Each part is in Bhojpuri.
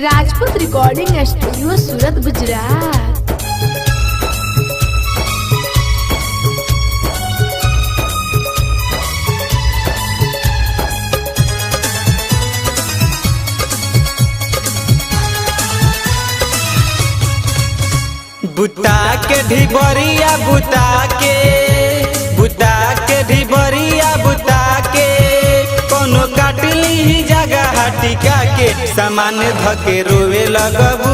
Rajput recording studio Surat Gujarat. बुता के ढिबरिया बुता के ढिबरिया बुता के कोनो काटली ही जगह टिका के सामान धके रोवे लगबू।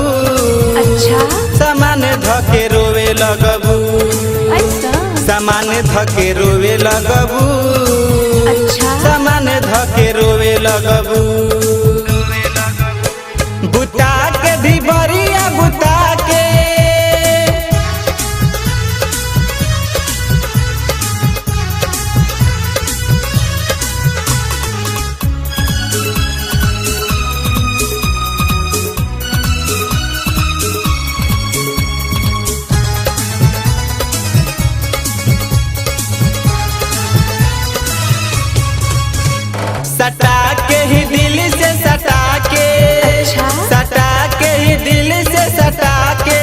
अच्छा सामान धके रोवे लगबू। ऐसा सामान धके रोवे लगबू। अच्छा सामान धके रोवे लगबू। बुता के ढिबरिया बुता के सटा के ही दिल से सटा के अच्छा सटा के ही दिल से सटा के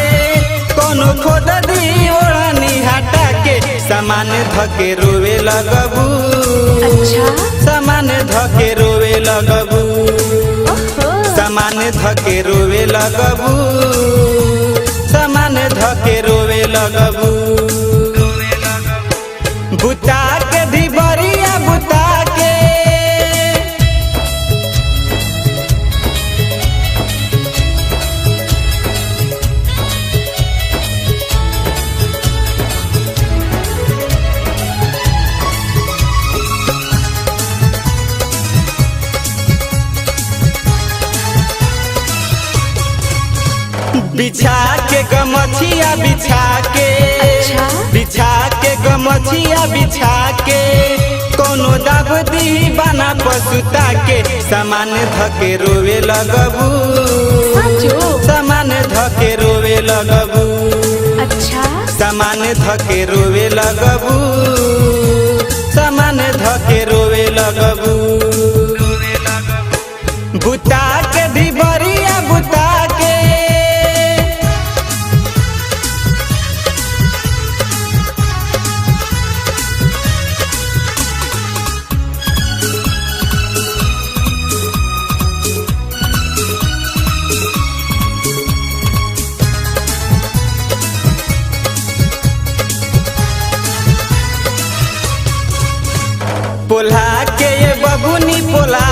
कोनो खोद दी ओढ़नी हटा के सामान धके रोवे लगबू। अच्छा सामान धके रोवे लगबू। ओहो सामान धके रोवे लगबू। सामान धके रोवे लगबू। बुता के ढिबरिया बुता के बिछा के गमछिया बिछा के अच्छा बिछा के गमछिया बिछा के कोनो दाब दी बना पसुता के सामान धके रोवे लगबू। साचो सामान धके रोवे लगबू। अच्छा सामान धके रोवे लगबू। सामान धके रोवे लगबू। बुता के ढिबरिया बुता के पोल्हा के ये बबुनी पोल्हा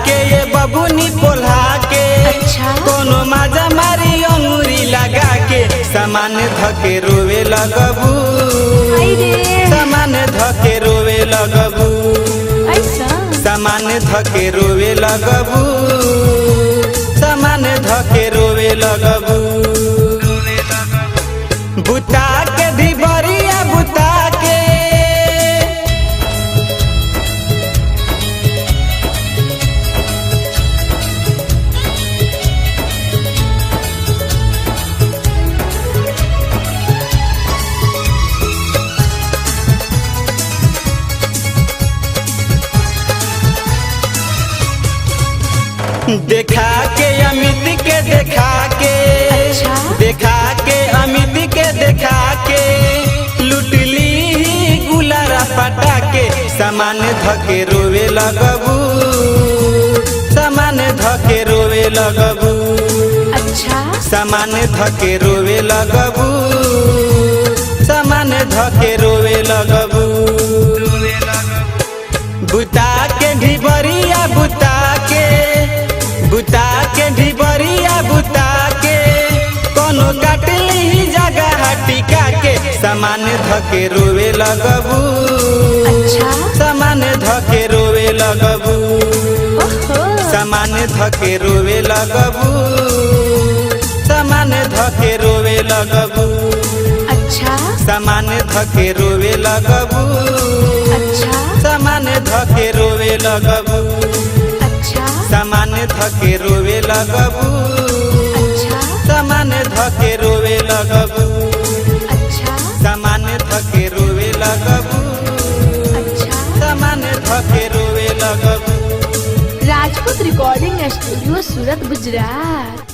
के ये बबुनी पोल्हा के अच्छा कोनो माजा मारी अंगूरी लगा के सामान धके रोवे लगबू। आई रे सामान धके रोवे लगबू। ऐसा सामान धके रोवे लगबू। सामान धके रोवे लगबू। बुता के ढिबरिया बुता के देखा के अमित के देखा के अच्छा देखा के अमित के देखा के लुटली ही गुलारा पटा के सामान धके रोवे लगबू। सामान धके रोवे लगबू। अच्छा सामान धके रोवे लगबू। सामान धके रोवे लगबू। बुता के ढिबरिया बुता के बुता के ढिबरिया बुता के कोनो काटली ही जगह टिका के सामान धके रोवे लगबू। अच्छा सामान धके रोवे लगबू। ओहो सामान धके रोवे लगबू। सामान धके रोवे लगबू। अच्छा सामान धके रोवे लगबू। अच्छा सामान धके रोवे लगबू। अच्छा सामान धके रोवे लगबू। अच्छा सामान धके रोवे लगबू। अच्छा सामान धके रोवे लगबू। अच्छा सामान धके रोवे लगबू। Rajput recording recording studio Surat Gujarat.